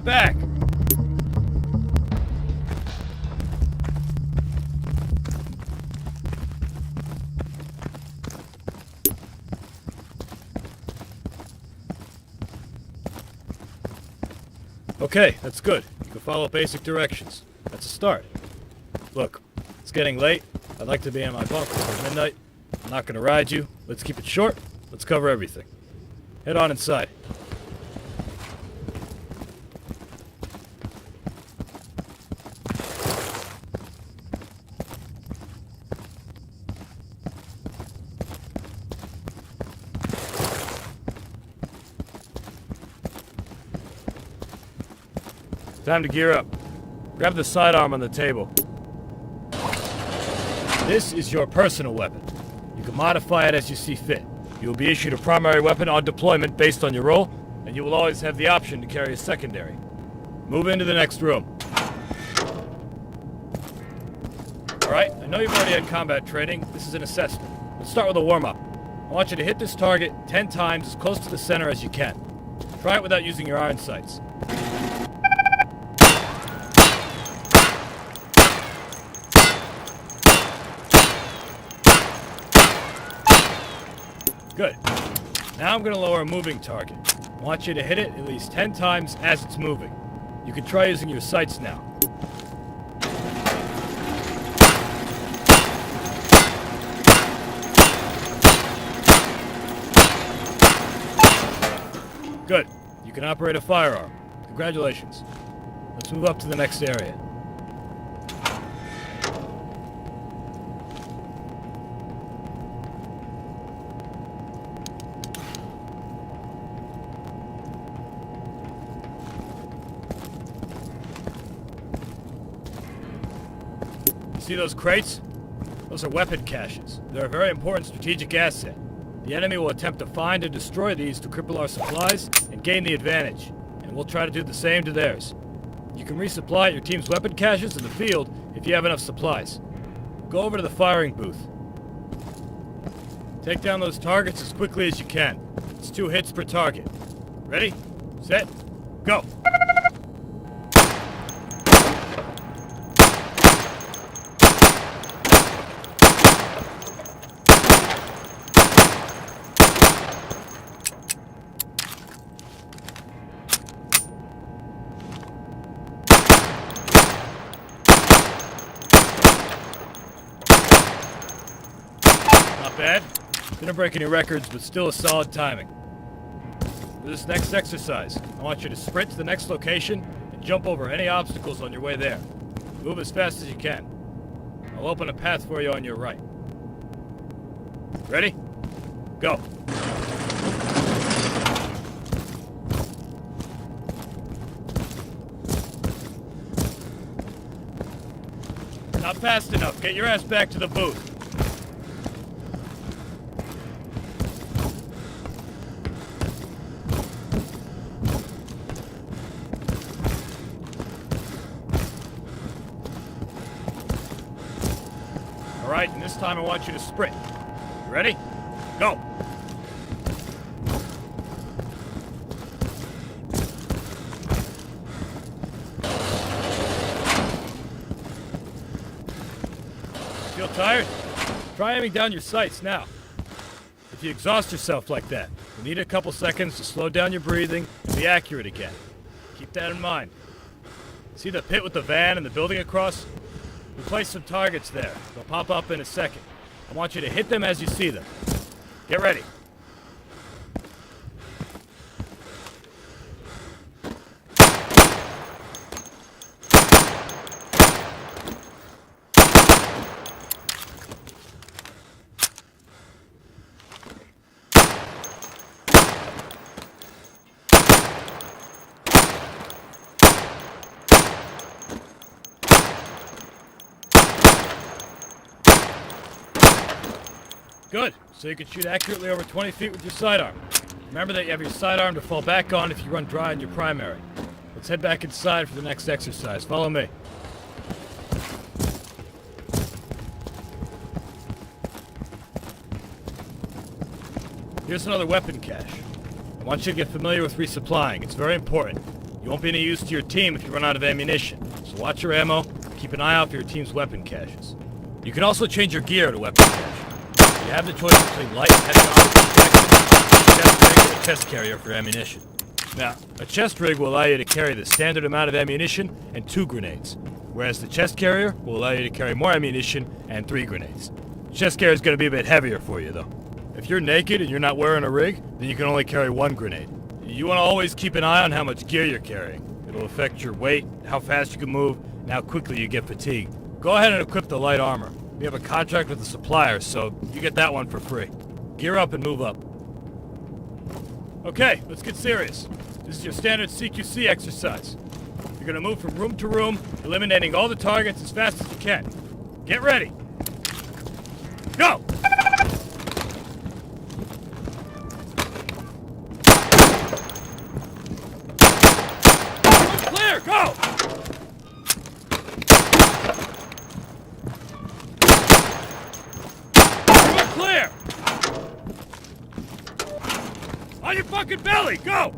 back! Okay, that's good. You can follow basic directions. That's a start. Look, it's getting late. I'd like to be in my bunk before midnight. I'm not gonna ride you. Let's keep it short. Let's cover everything. Head on inside. Time to gear up. Grab the sidearm on the table. This is your personal weapon. You can modify it as you see fit. You will be issued a primary weapon on deployment based on your role, and you will always have the option to carry a secondary. Move into the next room. Alright, I know you've already had combat training. This is an assessment. Let's start with a warm-up. I want you to hit this target 10 times as close to the center as you can. Try it without using your iron sights. Good. Now I'm going to lower a moving target. I want you to hit it at least 10 times as it's moving. You can try using your sights now. Good. You can operate a firearm. Congratulations. Let's move up to the next area. See those crates? Those are weapon caches. They're a very important strategic asset. The enemy will attempt to find and destroy these to cripple our supplies and gain the advantage, and we'll try to do the same to theirs. You can resupply your team's weapon caches in the field if you have enough supplies. Go over to the firing booth. Take down those targets as quickly as you can. It's 2 hits per target. Ready? Set? Go! Bad. Didn't break any records, but still a solid timing. For this next exercise, I want you to sprint to the next location and jump over any obstacles on your way there. Move as fast as you can. I'll open a path for you on your right. Ready? Go. Not fast enough. Get your ass back to the booth. Alright, and this time I want you to sprint. You ready? Go! Feel tired? Try aiming down your sights now. If you exhaust yourself like that, you need a couple seconds to slow down your breathing and be accurate again. Keep that in mind. See the pit with the van and the building across? We placed some targets there. They'll pop up in a second. I want you to hit them as you see them. Get ready. Good. So you can shoot accurately over 20 feet with your sidearm. Remember that you have your sidearm to fall back on if you run dry in your primary. Let's head back inside for the next exercise. Follow me. Here's another weapon cache. I want you to get familiar with resupplying. It's very important. You won't be any use to your team if you run out of ammunition, so watch your ammo, keep an eye out for your team's weapon caches. You can also change your gear to weapon cache. You have the choice between light and heavy armor protection, chest rig, or a chest carrier for ammunition. Now, a chest rig will allow you to carry the standard amount of ammunition and 2 grenades, whereas the chest carrier will allow you to carry more ammunition and 3 grenades. The chest carrier is going to be a bit heavier for you, though. If you're naked and you're not wearing a rig, then you can only carry 1 grenade. You want to always keep an eye on how much gear you're carrying. It'll affect your weight, how fast you can move, and how quickly you get fatigued. Go ahead and equip the light armor. We have a contract with the supplier, so you get that one for free. Gear up and move up. Okay, let's get serious. This is your standard CQC exercise. You're gonna move from room to room, eliminating all the targets as fast as you can. Get ready. Go! Clear, go! Clear! On your fucking belly, go!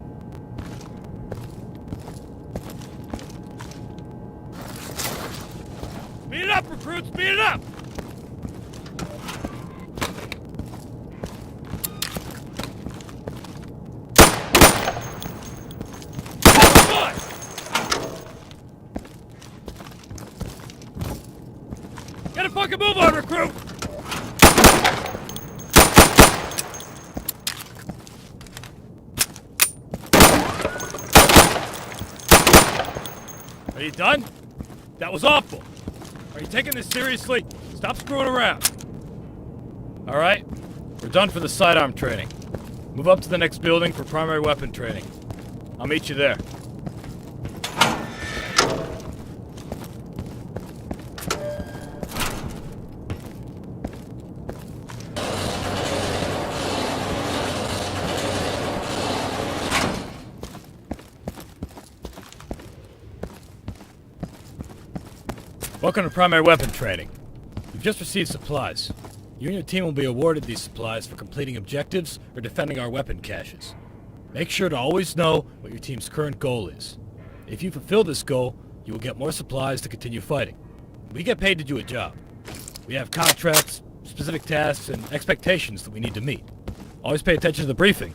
Speed it up, recruits, speed it up! Get a fucking move on, recruit! Are you done? That was awful. Are you taking this seriously? Stop screwing around. All right, we're done for the sidearm training. Move up to the next building for primary weapon training. I'll meet you there. Welcome to primary weapon training. You've just received supplies. You and your team will be awarded these supplies for completing objectives or defending our weapon caches. Make sure to always know what your team's current goal is. If you fulfill this goal, you will get more supplies to continue fighting. We get paid to do a job. We have contracts, specific tasks, and expectations that we need to meet. Always pay attention to the briefing,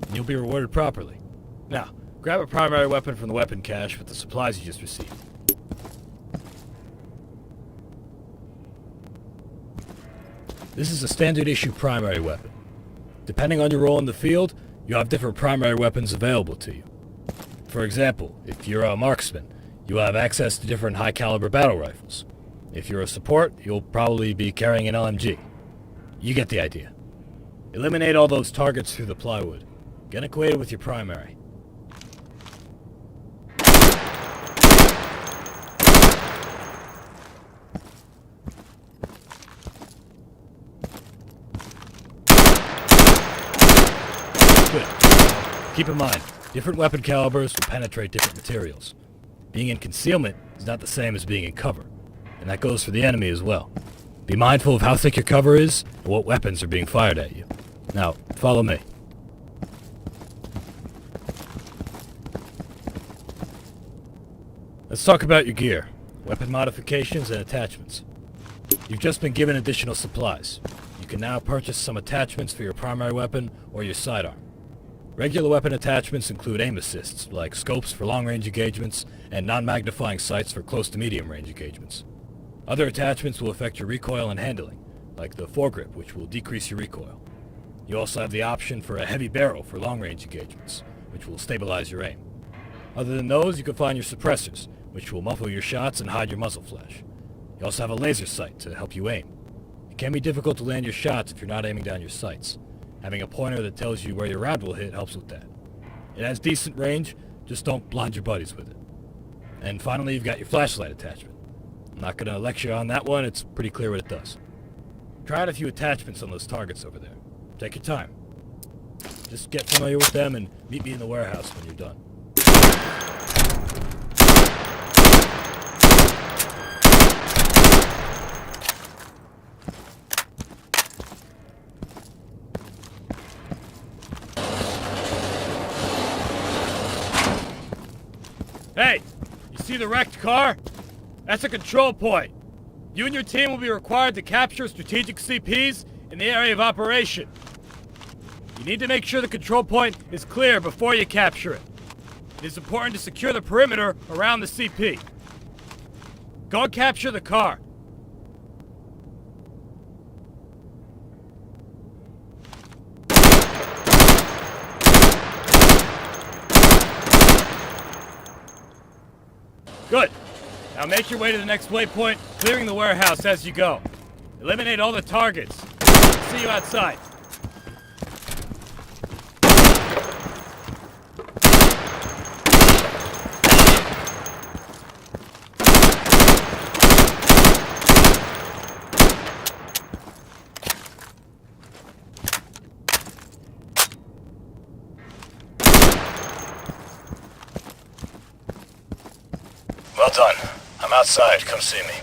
and you'll be rewarded properly. Now, grab a primary weapon from the weapon cache with the supplies you just received. This is a standard issue primary weapon. Depending on your role in the field, you'll have different primary weapons available to you. For example, if you're a marksman, you'll have access to different high caliber battle rifles. If you're a support, you'll probably be carrying an LMG. You get the idea. Eliminate all those targets through the plywood. Get acquainted with your primary. Good. Keep in mind, different weapon calibers will penetrate different materials. Being in concealment is not the same as being in cover, and that goes for the enemy as well. Be mindful of how thick your cover is and what weapons are being fired at you. Now, follow me. Let's talk about your gear, weapon modifications, and attachments. You've just been given additional supplies. You can now purchase some attachments for your primary weapon or your sidearm. Regular weapon attachments include aim assists, like scopes for long-range engagements and non-magnifying sights for close to medium-range engagements. Other attachments will affect your recoil and handling, like the foregrip, which will decrease your recoil. You also have the option for a heavy barrel for long-range engagements, which will stabilize your aim. Other than those, you can find your suppressors, which will muffle your shots and hide your muzzle flash. You also have a laser sight to help you aim. It can be difficult to land your shots if you're not aiming down your sights. Having a pointer that tells you where your round will hit helps with that. It has decent range, just don't blind your buddies with it. And finally, you've got your flashlight attachment. I'm not going to lecture on that one, it's pretty clear what it does. Try out a few attachments on those targets over there. Take your time. Just get familiar with them and meet me in the warehouse when you're done. Hey, you see the wrecked car? That's a control point. You and your team will be required to capture strategic CPs in the area of operation. You need to make sure the control point is clear before you capture it. It is important to secure the perimeter around the CP. Go and capture the car. Good. Now make your way to the next waypoint, clearing the warehouse as you go. Eliminate all the targets. See you outside. Well done. I'm outside. Come see me.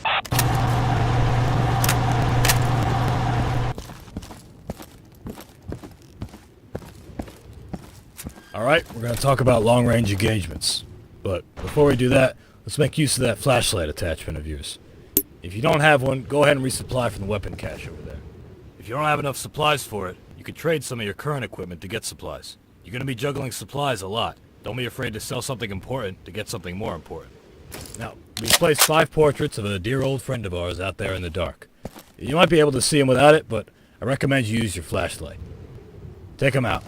Alright, we're going to talk about long-range engagements. But before we do that, let's make use of that flashlight attachment of yours. If you don't have one, go ahead and resupply from the weapon cache over there. If you don't have enough supplies for it, you could trade some of your current equipment to get supplies. You're going to be juggling supplies a lot. Don't be afraid to sell something important to get something more important. Now, we've placed 5 portraits of a dear old friend of ours out there in the dark. You might be able to see him without it, but I recommend you use your flashlight. Take him out.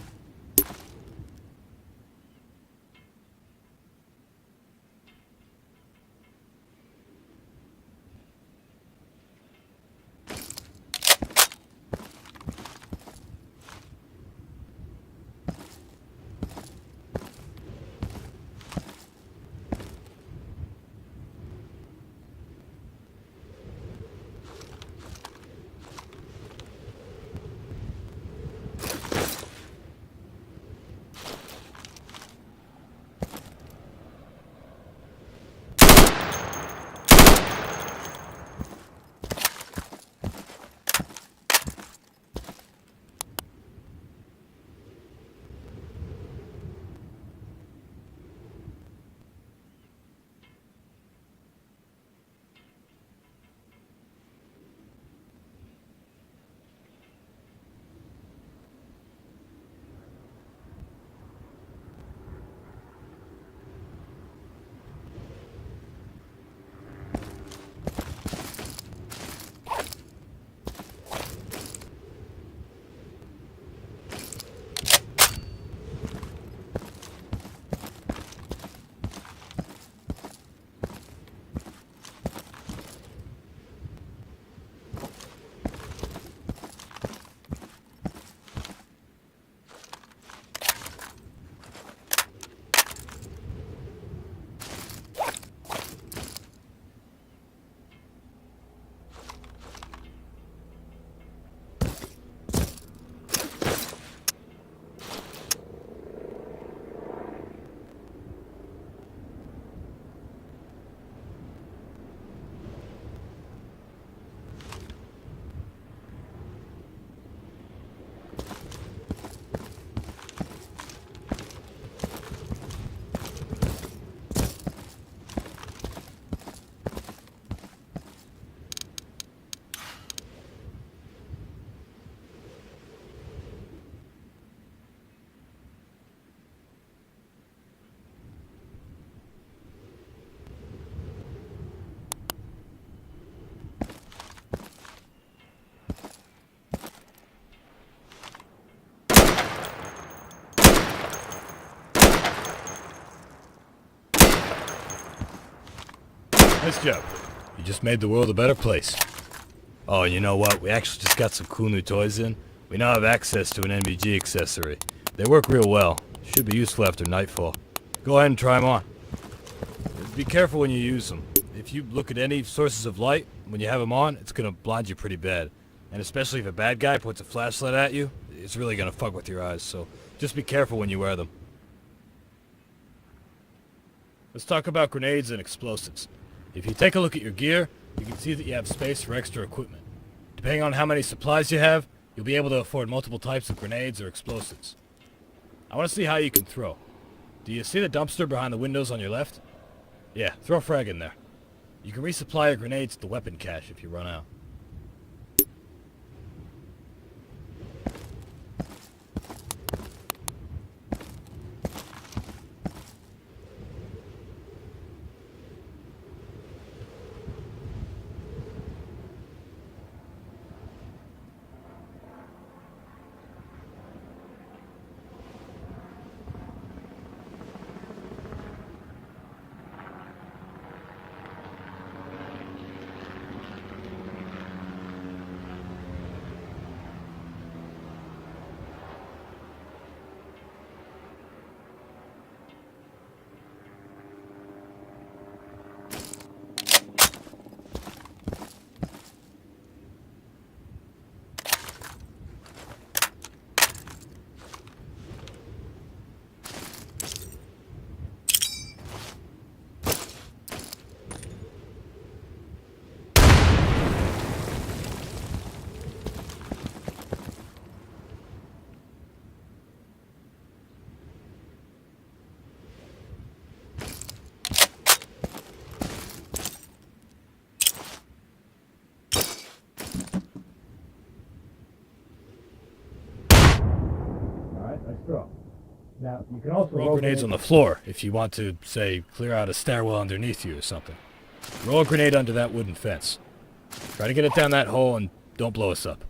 Nice job. You just made the world a better place. Oh, and you know what? We actually just got some cool new toys in. We now have access to an NVG accessory. They work real well. Should be useful after nightfall. Go ahead and try them on. Be careful when you use them. If you look at any sources of light, when you have them on, it's going to blind you pretty bad. And especially if a bad guy puts a flashlight at you, it's really going to fuck with your eyes. So just be careful when you wear them. Let's talk about grenades and explosives. If you take a look at your gear, you can see that you have space for extra equipment. Depending on how many supplies you have, you'll be able to afford multiple types of grenades or explosives. I want to see how you can throw. Do you see the dumpster behind the windows on your left? Yeah, throw a frag in there. You can resupply your grenades at the weapon cache if you run out. Nice throw. Now, you can also roll grenades on the floor if you want to, say, clear out a stairwell underneath you or something. Roll a grenade under that wooden fence. Try to get it down that hole and don't blow us up.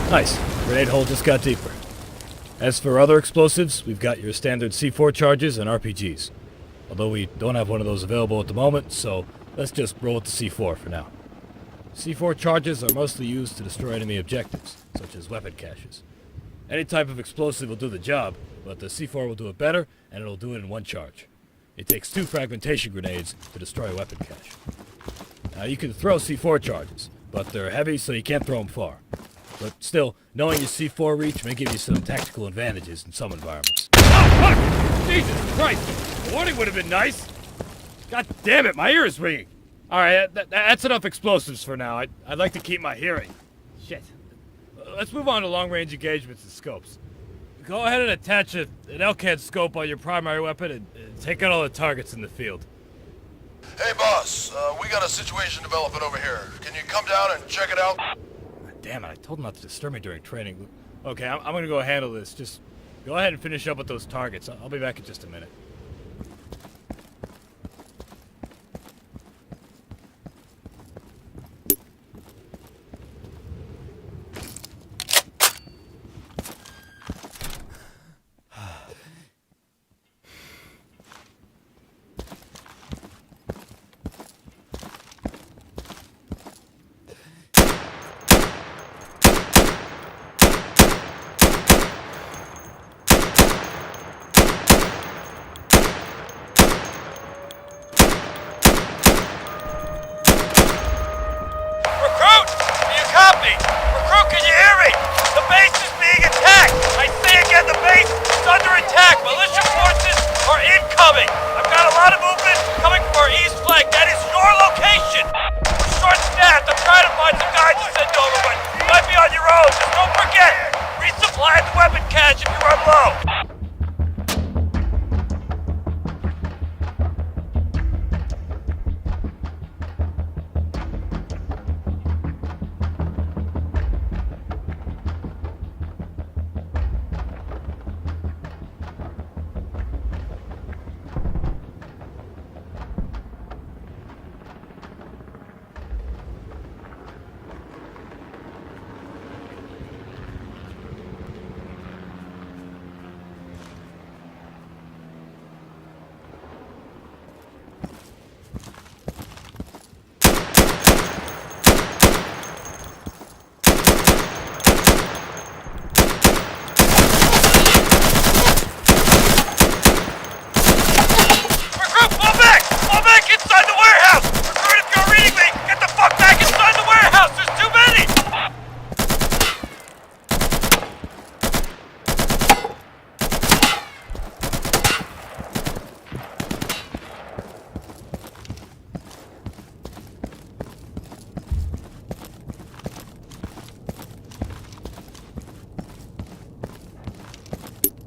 Nice. Grenade hole just got deeper. As for other explosives, we've got your standard C4 charges and RPGs. Although we don't have one of those available at the moment, so let's just roll with the C4 for now. C4 charges are mostly used to destroy enemy objectives, such as weapon caches. Any type of explosive will do the job, but the C4 will do it better, and it'll do it in one charge. It takes 2 fragmentation grenades to destroy a weapon cache. Now you can throw C4 charges, but they're heavy so you can't throw them far. But still, knowing your C4 reach may give you some tactical advantages in some environments. Oh, fuck! Jesus Christ! A warning would have been nice! God damn it, my ear is ringing! Alright, that's enough explosives for now. I'd like to keep my hearing. Shit. Let's move on to long-range engagements and scopes. Go ahead and attach an LCAD scope on your primary weapon and take out all the targets in the field. Hey boss, we got a situation developing over here. Can you come down and check it out? Damn it, I told him not to disturb me during training. Okay, I'm gonna go handle this. Just go ahead and finish up with those targets. I'll be back in just a minute.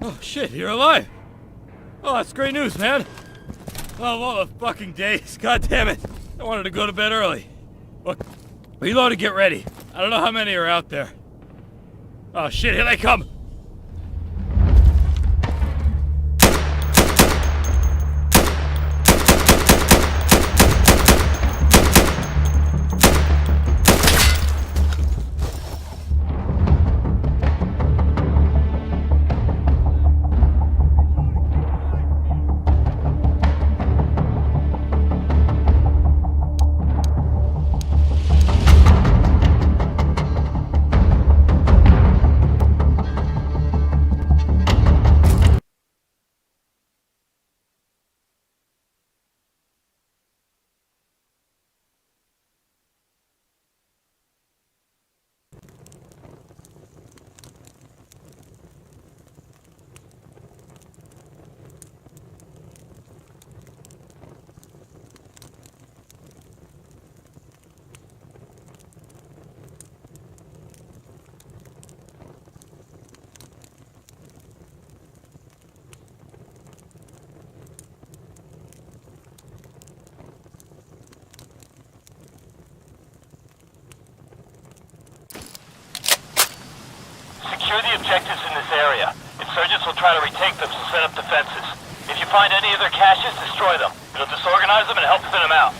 Oh shit, you're alive! Oh, that's great news, man! Oh, of all the fucking days, god damn it! I wanted to go to bed early. Look, reload and get ready. I don't know how many are out there. Oh shit, here they come! Secure the objectives in this area. Insurgents will try to retake them, so set up defenses. If you find any of their caches, destroy them. It'll disorganize them and help thin them out.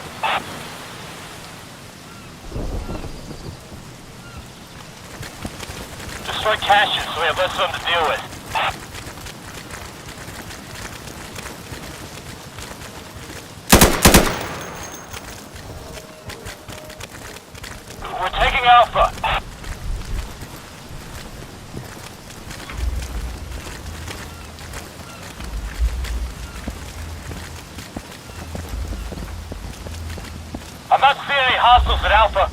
destroy caches so we have less of them to deal with. We're taking Alpha. I'm not seeing any hostiles at Alpha.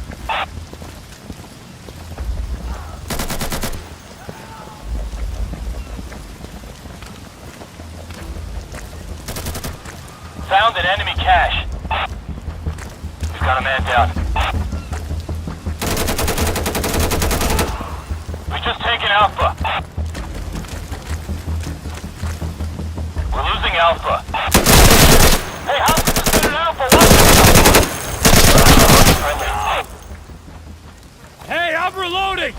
Found an enemy cache. We've got a man down. We just taken Alpha. We're losing Alpha. Hey, hostiles just got an Alpha. Watch it. Hey, I'm reloading!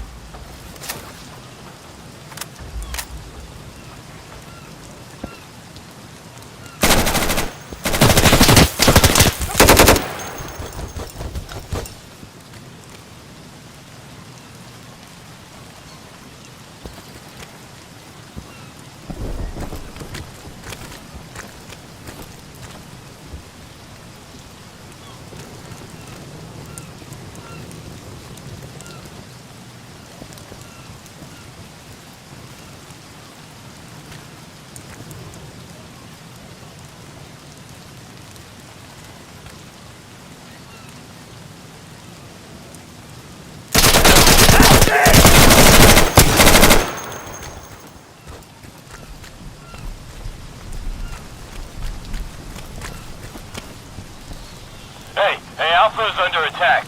Hey, Alpha is under attack.